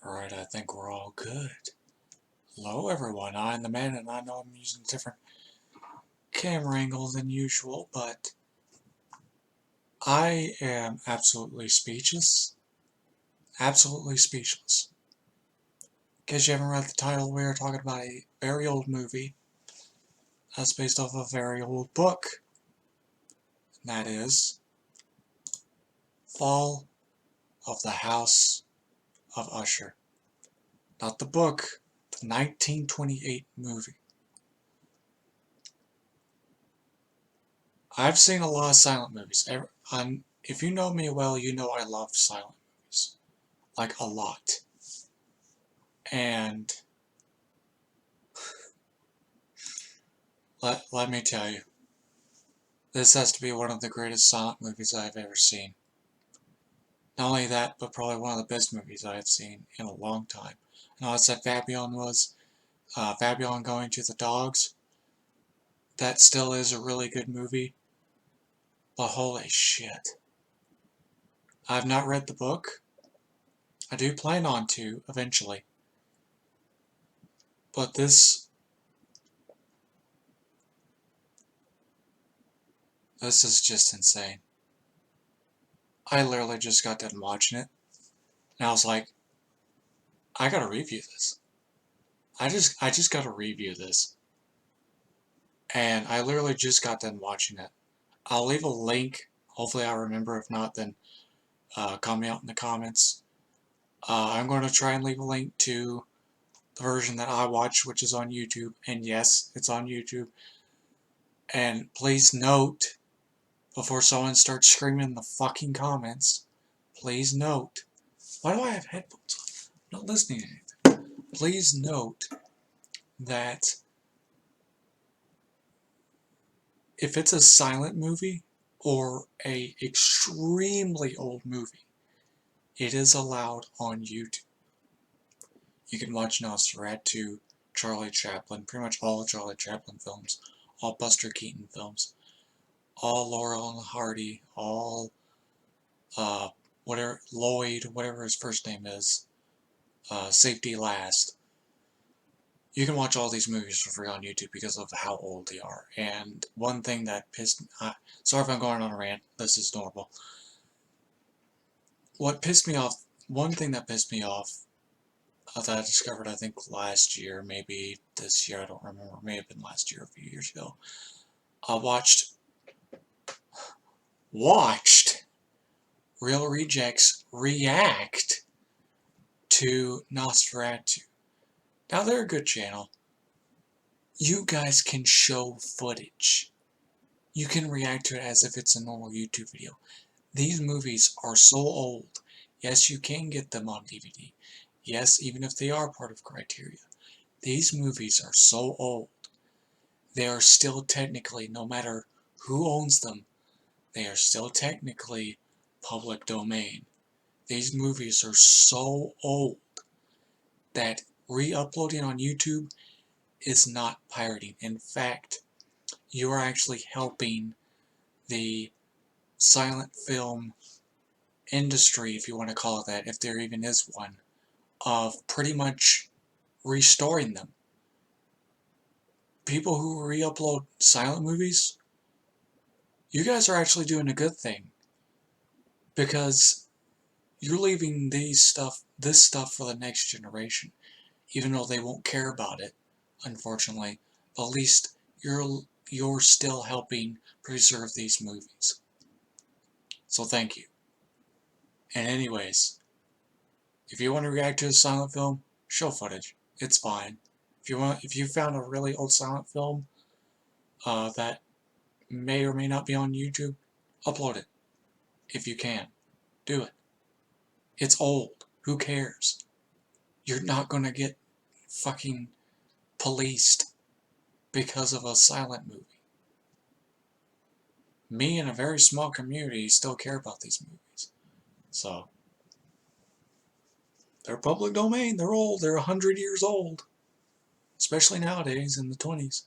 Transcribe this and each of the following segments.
Alright, I think we're all good. Hello everyone, I'm the man, and I know I'm using a different camera angle than usual, but I am absolutely speechless. Absolutely speechless. In case you haven't read the title, we are talking about a very old movie that's based off a very old book. And that is Fall of the House of Usher. Not the book, the 1928 movie. I've seen a lot of silent movies. If you know me well, you know I love silent movies. Like, a lot. And let me tell you, this has to be one of the greatest silent movies I've ever seen. Not only that, but probably one of the best movies I've seen in a long time. I know I said Fabian was, Fabian Going to the Dogs. That still is a really good movie. But holy shit. I've not read the book. I do plan on to, eventually. But this is just insane. I literally just got done watching it, and I was like, I gotta review this. I just gotta review this. And I literally just got done watching it. I'll leave a link. Hopefully I remember. If not, then call me out in the comments. I'm going to try and leave a link to the version that I watched, which is on YouTube. And yes, it's on YouTube. And please note, before someone starts screaming in the fucking comments, please note. Why do I have headphones on? I'm not listening to anything. Please note that if it's a silent movie or a extremely old movie, it is allowed on YouTube. You can watch Nosferatu, Charlie Chaplin, pretty much all Charlie Chaplin films, all Buster Keaton films, all Laurel and Hardy, all whatever Lloyd, whatever his first name is, Safety Last. You can watch all these movies for free on YouTube because of how old they are. And one thing that pissed me, sorry if I'm going on a rant, this is normal. What pissed me off, one thing that pissed me off that I discovered, I think last year, maybe this year, I don't remember, it may have been last year, a few years ago. I watched Real Rejects react to Nosferatu. Now, they're a good channel. You guys can show footage. You can react to it as if it's a normal YouTube video. These movies are so old. Yes, you can get them on DVD. Yes, even if they are part of Criteria. These movies are so old. They are still technically, no matter who owns them, they are still technically public domain. These movies are so old that re-uploading on YouTube is not pirating. In fact, you are actually helping the silent film industry, if you want to call it that, if there even is one, of pretty much restoring them. People who re-upload silent movies, you guys are actually doing a good thing, because you're leaving this stuff for the next generation, even though they won't care about it, unfortunately. But at least you're still helping preserve these movies. So thank you. And anyways, if you want to react to a silent film, show footage. It's fine. If you found a really old silent film that may or may not be on YouTube, upload it. If you can, do it. It's old. Who cares? You're not gonna get fucking policed because of a silent movie. Me and a very small community still care about these movies. So, they're public domain. They're old. They're 100 years old. Especially nowadays in the 20s.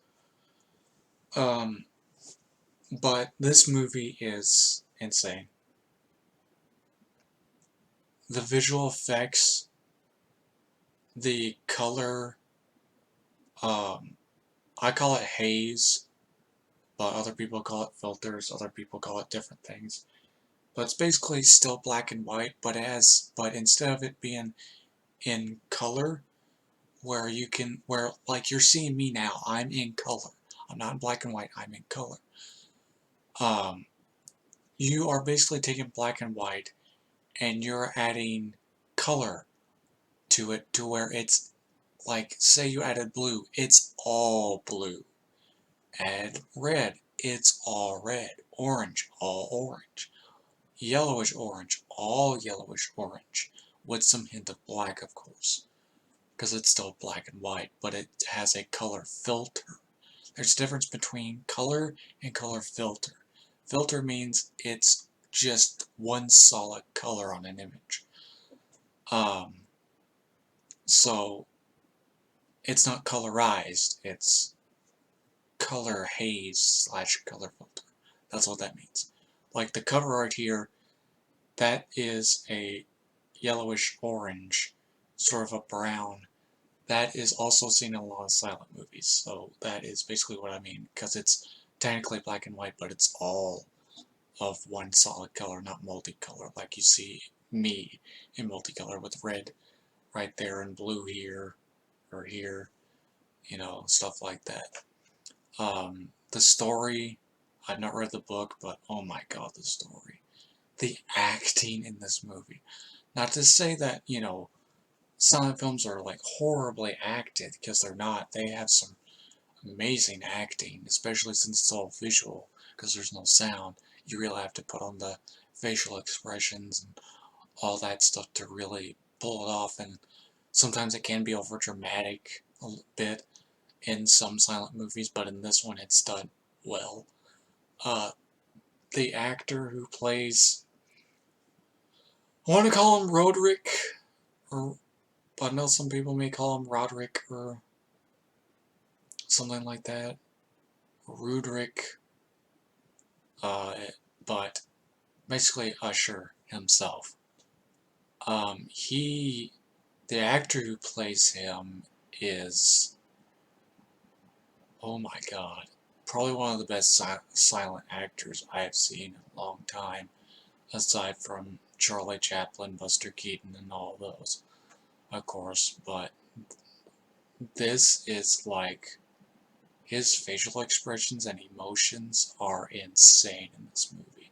But this movie is insane. The visual effects the color, I call it haze, but other people call it filters, other people call it different things. But it's basically still black and white, but instead of it being in color, where like you're seeing me now, I'm in color. I'm not in black and white, I'm in color. Um, you are basically taking black and white and you're adding color to it to where it's like, say you added blue, it's all blue. Add red, it's all red. Orange, all orange. Yellowish orange, all yellowish orange. With some hint of black, of course. Because it's still black and white, but it has a color filter. There's a difference between color and color filter. Filter means it's just one solid color on an image. Um, so it's not colorized, it's color haze slash color filter. That's what that means. Like the cover art here, that is a yellowish orange, sort of a brown. That is also seen in a lot of silent movies, so that is basically what I mean, because it's technically black and white, but it's all of one solid color, not multicolor, like you see me in multicolor with red right there and blue here, or here, you know, stuff like that. The story, I've not read the book, but oh my god, the story. The acting in this movie. Not to say that, you know, silent films are like horribly acted, because they're not. They have some amazing acting, especially since it's all visual, because there's no sound. You really have to put on the facial expressions and all that stuff to really pull it off, and sometimes it can be over dramatic a bit in some silent movies, but in this one it's done well. Uh, the actor who plays, I want to call him Roderick, or but I know some people may call him Roderick or something like that. Rudrick, uh, but basically Usher himself. The actor who plays him is, oh my god, probably one of the best silent actors I have seen in a long time, aside from Charlie Chaplin, Buster Keaton, and all those, of course, but this is like, his facial expressions and emotions are insane in this movie.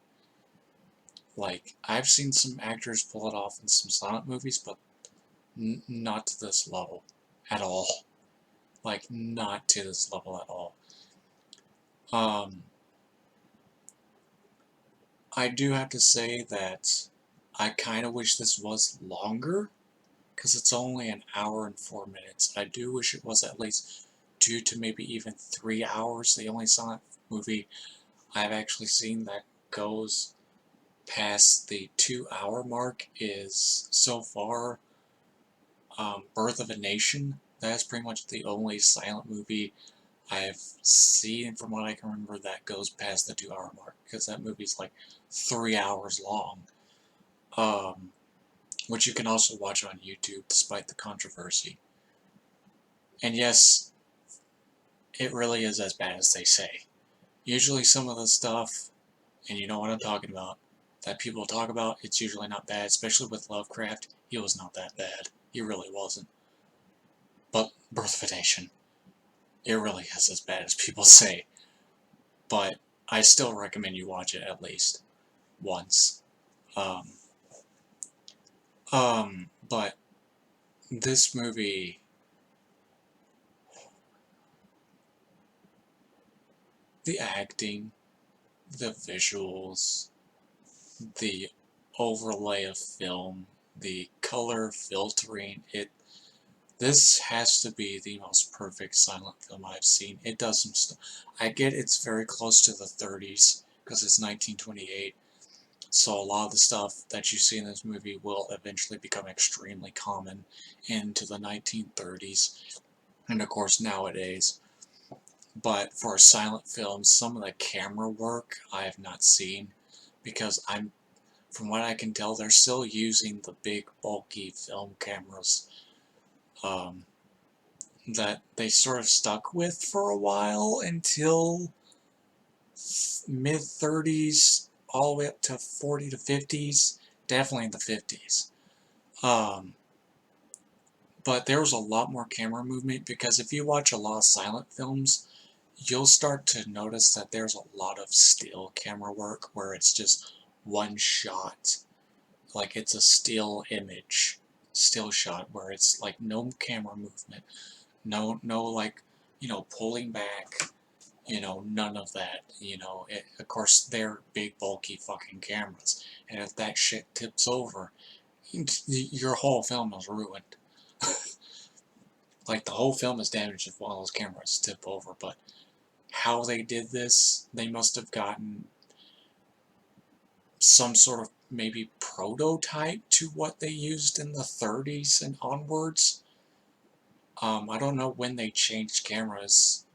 Like, I've seen some actors pull it off in some silent movies, but not to this level at all. Like, not to this level at all. I do have to say that I kind of wish this was longer, because it's only an hour and 4 minutes. I do wish it was at least 2 to maybe even 3 hours. The only silent movie I've actually seen that goes past the 2 hour mark is, so far, Birth of a Nation. That's pretty much the only silent movie I've seen, from what I can remember, that goes past the 2 hour mark, because that movie's like 3 hours long, which you can also watch on YouTube despite the controversy. And yes, it really is as bad as they say. Usually some of the stuff, and you know what I'm talking about, that people talk about, it's usually not bad, especially with Lovecraft. He was not that bad. He really wasn't. But Birth of a Nation, it really is as bad as people say. But I still recommend you watch it at least once. Um, but this movie, the acting, the visuals, the overlay of film, the color filtering, this has to be the most perfect silent film I've seen. It does some stuff. I get it's very close to the 30s, because it's 1928, so a lot of the stuff that you see in this movie will eventually become extremely common into the 1930s, and of course nowadays. But for a silent film, some of the camera work I have not seen, because from what I can tell, they're still using the big bulky film cameras um, that they sort of stuck with for a while until mid-30s, all the way up to 40 to 50s, definitely in the 50s. Um, but there was a lot more camera movement, because if you watch a lot of silent films, you'll start to notice that there's a lot of still camera work where it's just one shot. Like it's a still image, still shot, where it's like no camera movement, no like, pulling back, none of that, of course they're big bulky fucking cameras, and if that shit tips over, your whole film is ruined. Like the whole film is damaged if one of those cameras tip over. But how they did this, they must have gotten some sort of maybe prototype to what they used in the 30s and onwards. I don't know when they changed cameras.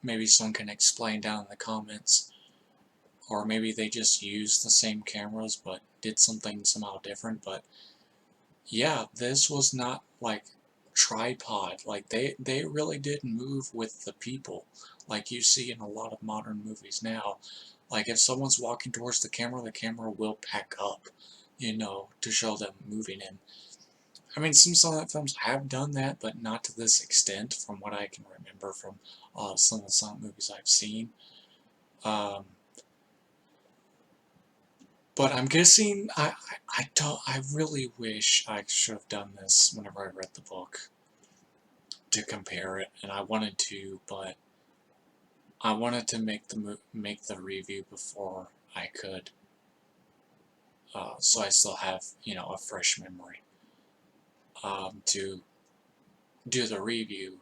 Maybe someone can explain down in the comments. Or maybe they just used the same cameras but did something somehow different. But yeah, this was not like tripod. Like they really did move with the people, like you see in a lot of modern movies now. Like if someone's walking towards the camera will pack up, to show them moving in. I mean, some silent films have done that, but not to this extent, from what I can remember from some of the silent movies I've seen. Um, but I'm guessing I really wish I should have done this whenever I read the book, to compare it, and I wanted to, but I wanted to make the review before I could, so I still have, a fresh memory, to do the review.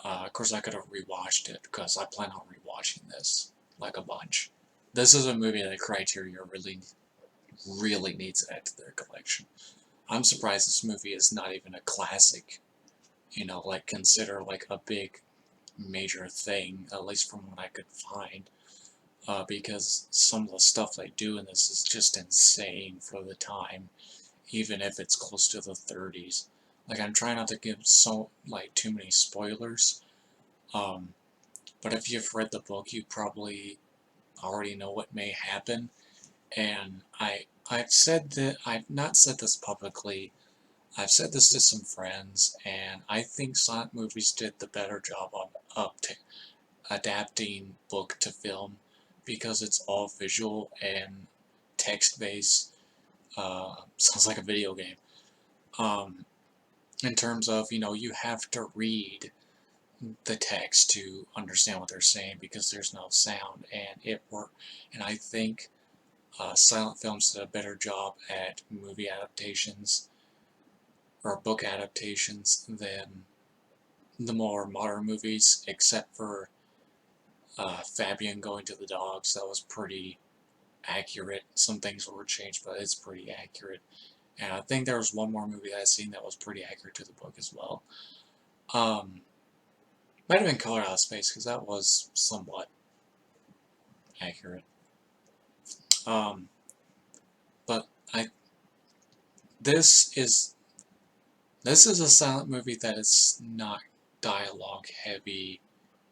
Of course, I could have rewatched it, because I plan on rewatching this like a bunch. This is a movie that Criteria really, really needs to add to their collection. I'm surprised this movie is not even a classic, like consider like a big major thing, at least from what I could find, because some of the stuff they do in this is just insane for the time, even if it's close to the 30s. Like, I'm trying not to give too many spoilers, um, but if you've read the book, you probably already know what may happen, and I've not said this publicly, I've said this to some friends, and I think silent movies did the better job on adapting book to film, because it's all visual and text-based. Sounds like a video game. Um, in terms of, you have to read the text to understand what they're saying, because there's no sound, and it worked. And I think silent films did a better job at movie adaptations or book adaptations than the more modern movies, except for Fabian going to the dogs. That was pretty accurate. Some things were changed, but it's pretty accurate. And I think there was one more movie that I've seen that was pretty accurate to the book as well. Might have been Color Out of Space, because that was somewhat accurate. But this is a silent movie that is not dialogue heavy.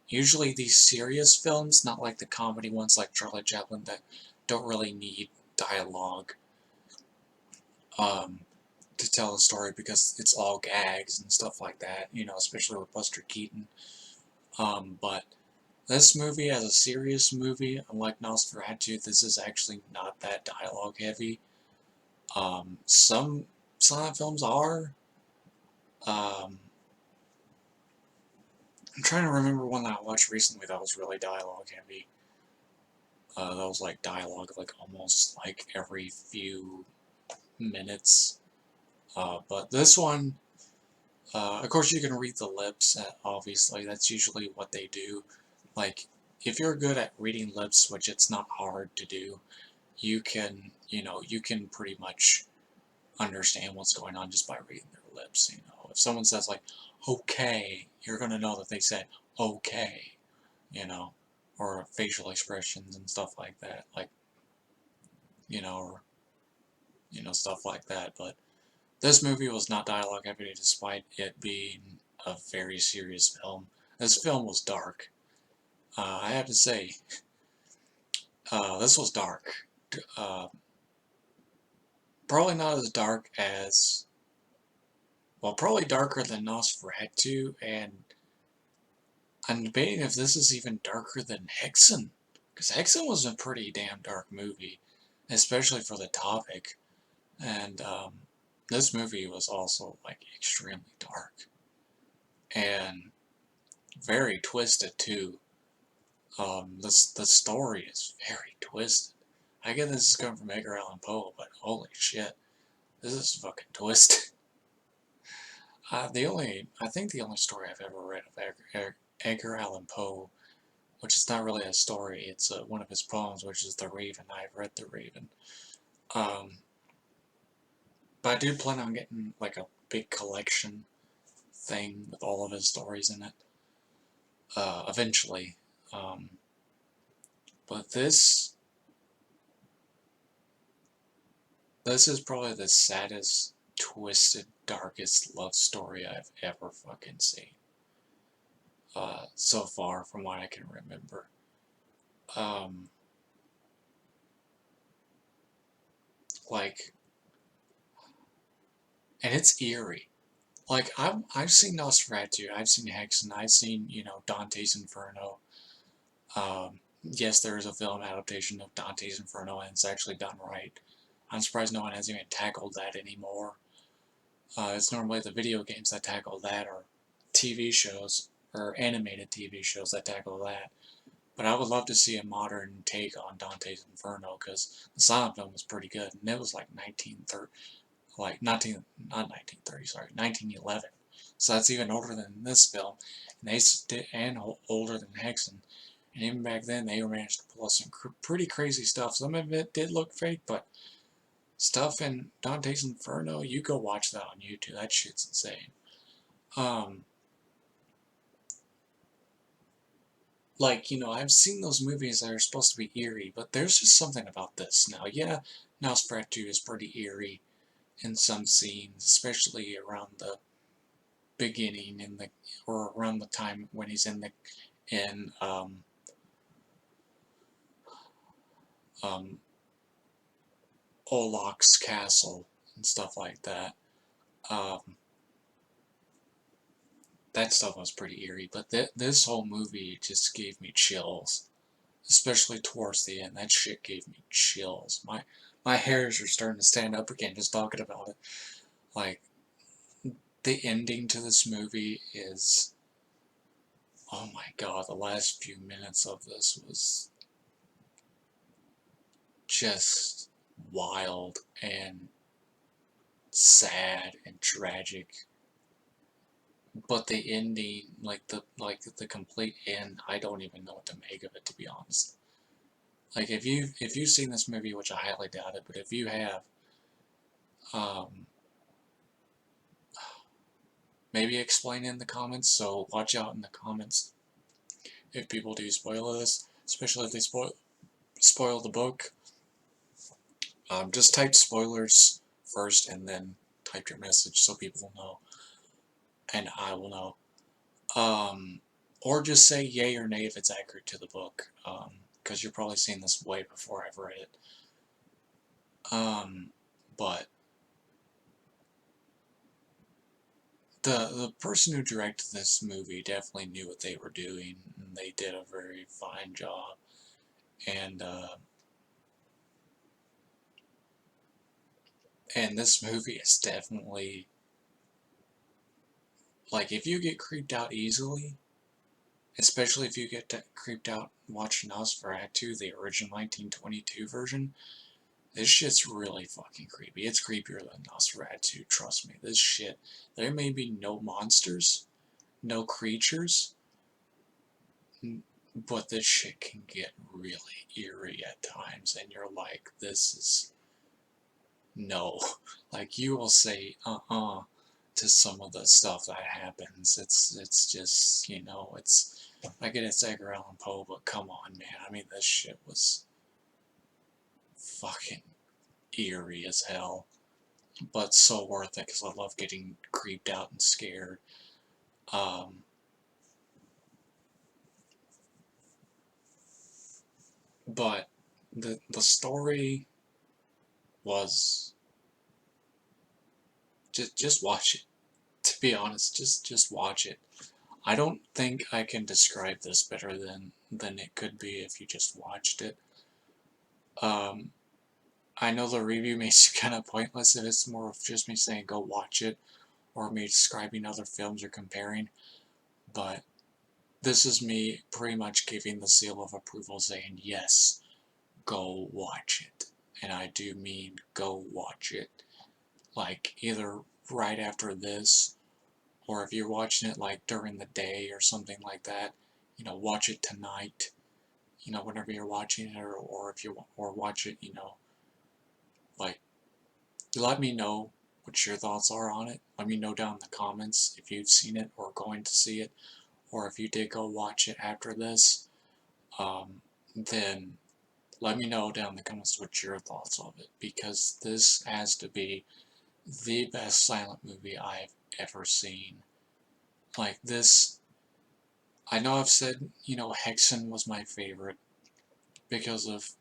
Usually these serious films, not like the comedy ones like Charlie Chaplin, that don't really need dialogue to tell a story, because it's all gags and stuff like that, especially with Buster Keaton. But this movie, as a serious movie, unlike Nosferatu, this is actually not that dialogue heavy. Some silent films are. I'm trying to remember one that I watched recently that was really dialogue heavy. That was like dialogue like almost like every few minutes. But this one, of course you can read the lips, obviously, that's usually what they do. Like, if you're good at reading lips, which it's not hard to do, you can, you can pretty much understand what's going on just by reading their lips, If someone says, like, okay, you're gonna know that they said, okay, or facial expressions and stuff like that, like, or, stuff like that. But This movie was not dialogue heavy despite it being a very serious film. This film was dark. I have to say, this was dark. Uh, Probably not as dark as, well, probably darker than Nosferatu, and I'm debating if this is even darker than Hexen, because Hexen was a pretty damn dark movie, especially for the topic, and this movie was also, like, extremely dark, and very twisted, too. The story is very twisted. I get this is coming from Edgar Allan Poe, but holy shit, this is fucking twisted. I think the only story I've ever read of Edgar Allan Poe, which is not really a story, it's one of his poems, which is The Raven. I've read The Raven. Um, but I do plan on getting like a big collection thing with all of his stories in it, eventually. Um, but this is probably the saddest, twisted, darkest love story I've ever fucking seen. So far, from what I can remember. Um, like, and it's eerie. Like, I've seen Nosferatu, I've seen Hexen, I've seen, you know, Dante's Inferno. Yes, there is a film adaptation of Dante's Inferno, and it's actually done right. I'm surprised no one has even tackled that anymore. It's normally the video games that tackle that, or TV shows, or animated TV shows that tackle that. But I would love to see a modern take on Dante's Inferno, because the silent film was pretty good, and it was like 1930, like 19, not 1930, sorry, 1911. So that's even older than this film, and older than Hexen. And even back then, they managed to pull some pretty crazy stuff. Some of it did look fake, but stuff in Dante's Inferno, you go watch that on YouTube. That shit's insane. Like, you know, I've seen those movies that are supposed to be eerie, but there's just something about this. Now, yeah, Nosferatu is pretty eerie in some scenes, especially around the beginning or around the time when he's in um, Olaf's castle and stuff like that. Um, that stuff was pretty eerie, but this whole movie just gave me chills, especially towards the end. That shit gave me chills. My hairs are starting to stand up again just talking about it. Like, the ending to this movie is, oh my god, the last few minutes of this was just wild and sad and tragic. But the ending, like the complete end, I don't even know what to make of it, to be honest. Like, if you've seen this movie, which I highly doubt it, but if you have, um, maybe explain in the comments. So watch out in the comments if people do spoil this, especially if they spoil the book. Just type spoilers first and then type your message so people will know, and I will know. Or just say yay or nay if it's accurate to the book, because you're probably seeing this way before I've read it. But the person who directed this movie definitely knew what they were doing, and they did a very fine job. And this movie is definitely, like, if you get creeped out easily, especially if you get creeped out watching Nosferatu, the original 1922 version, this shit's really fucking creepy. It's creepier than Nosferatu, trust me. This shit, there may be no monsters, no creatures, but this shit can get really eerie at times, and you're like, this is, no. Like, you will say, to some of the stuff that happens. It's just, you know, I get it's Edgar Allan Poe, but come on, man. I mean, this shit was fucking eerie as hell. but so worth it because I love getting creeped out and scared. Um, but the story was just watch it. To be honest, just watch it. I don't think I can describe this better than it could be if you just watched it. Um, I know the review makes it kind of pointless if it's more of just me saying go watch it or me describing other films or comparing, but this is me pretty much giving the seal of approval saying yes, go watch it. And I do mean go watch it. Like either right after this, or if you're watching it like during the day or something like that, watch it tonight, whenever you're watching it, or if you or watch it, like let me know what your thoughts are on it. Let me know down in the comments if you've seen it or going to see it, or if you did go watch it after this. Then let me know down in the comments what your thoughts of it, because this has to be the best silent movie I've ever seen. Like this, I know I've said, Hexen was my favorite because of,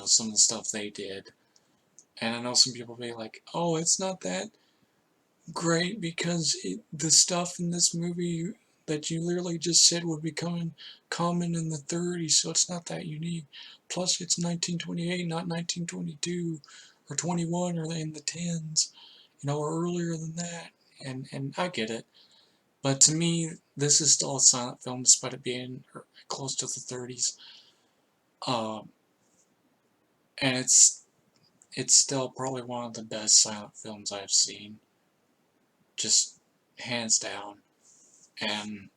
some of the stuff they did. And I know some people be like, oh, it's not that great because the stuff in this movie that you literally just said would be common in the 30s, so it's not that unique. Plus, it's 1928, not 1922 or 21 or in the 10s, or earlier than that. And I get it, but to me, this is still a silent film despite it being close to the 30s. Um, and it's still probably one of the best silent films I've seen, just hands down. And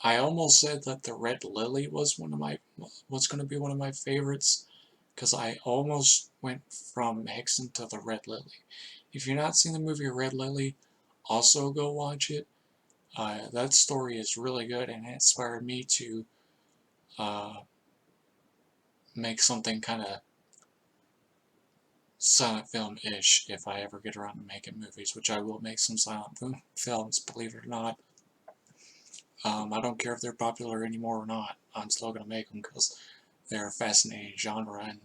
I almost said that the Red Lily was going to be one of my favorites, because I almost went from Hickson to the Red Lily. If you're not seeing the movie Red Lily, also go watch it. That story is really good, and it inspired me to uh, make something kind of silent film-ish if I ever get around to making movies, which I will make some silent films, believe it or not. I don't care if they're popular anymore or not. I'm still going to make them because they're a fascinating genre, and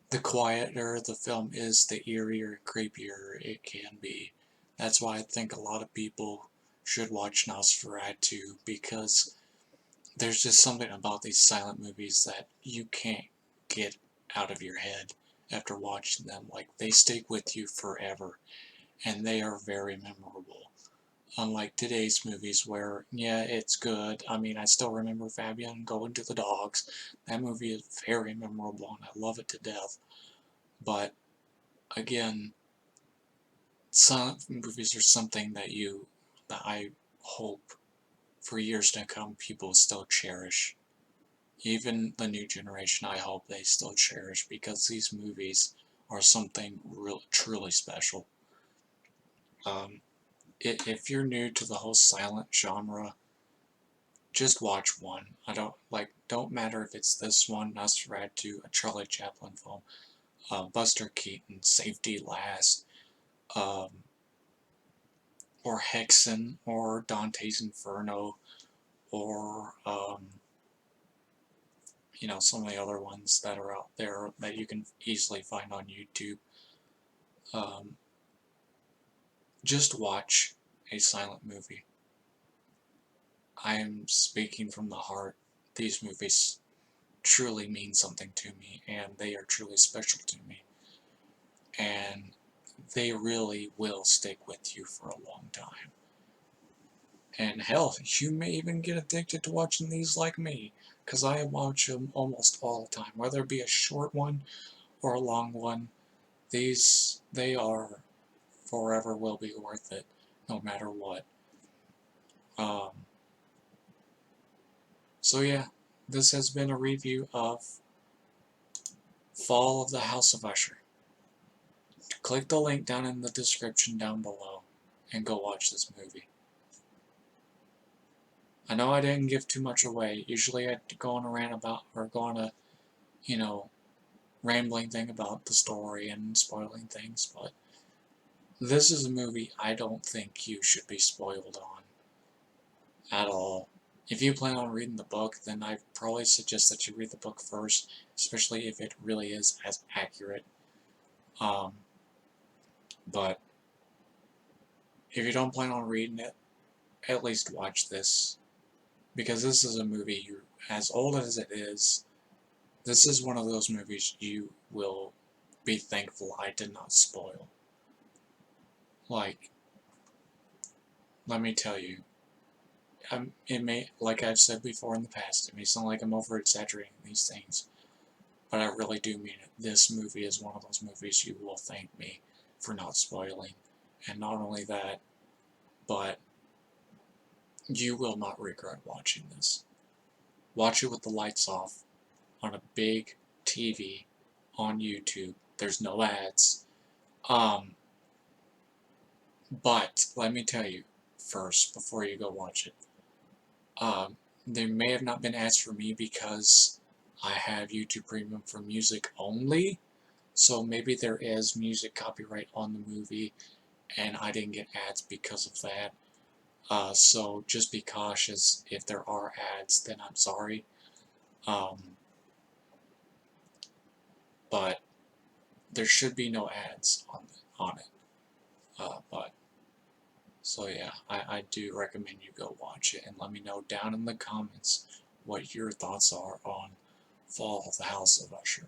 the quieter the film is, the eerier, creepier it can be. That's why I think a lot of people should watch Nosferatu, because there's just something about these silent movies that you can't get out of your head after watching them. Like, they stick with you forever, and they are very memorable. Unlike today's movies where, yeah, it's good. I mean, I still remember Fabian going to the dogs. That movie is very memorable, and I love it to death. But, again, silent movies are something that I hope for years to come people still cherish. Even the new generation, I hope they still cherish, because these movies are something truly special. If you're new to the whole silent genre, just watch one. Don't matter if it's this one, Nosferatu, a Charlie Chaplin film, Buster Keaton, Safety Last, um, or Hexen, or Dante's Inferno, or, some of the other ones that are out there that you can easily find on YouTube. Um, just watch a silent movie. I am speaking from the heart. These movies truly mean something to me, and they are truly special to me. And they really will stick with you for a long time. And hell, you may even get addicted to watching these like me, because I watch them almost all the time, whether it be a short one or a long one. They are forever will be worth it, no matter what. Um, so yeah, this has been a review of Fall of the House of Usher. Click the link down in the description down below and go watch this movie. I know I didn't give too much away. Usually I'd go on a rant about, or go on a, rambling thing about the story and spoiling things, but this is a movie I don't think you should be spoiled on at all. If you plan on reading the book, then I probably suggest that you read the book first, especially if it really is as accurate. Um, but if you don't plan on reading it, at least watch this. Because this is a movie, as old as it is, this is one of those movies you will be thankful I did not spoil. Like, let me tell you, it may, like I've said before in the past, it may sound like I'm over-exaggerating these things, but I really do mean it. This movie is one of those movies you will thank me for not spoiling. And not only that, but you will not regret watching this. Watch it with the lights off, on a big TV, on YouTube. There's no ads. But let me tell you first, before you go watch it, there may have not been ads for me because I have YouTube Premium for music only, so maybe there is music copyright on the movie, and I didn't get ads because of that. So just be cautious. If there are ads, then I'm sorry. But there should be no ads on it. But so yeah, I do recommend you go watch it and let me know down in the comments what your thoughts are on Fall of the House of Usher.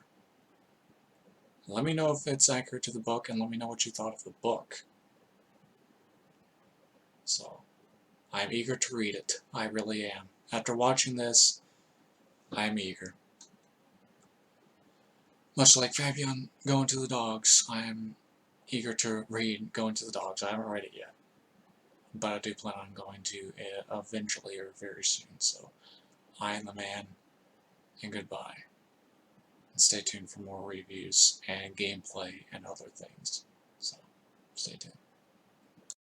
Let me know if it's accurate to the book, and let me know what you thought of the book. So, I'm eager to read it. I really am. After watching this, I'm eager. Much like Fabian going to the dogs, I am eager to read Going to the Dogs. I haven't read it yet, but I do plan on going to it eventually or very soon. So, I am the man, and goodbye. And stay tuned for more reviews and gameplay and other things. So, stay tuned.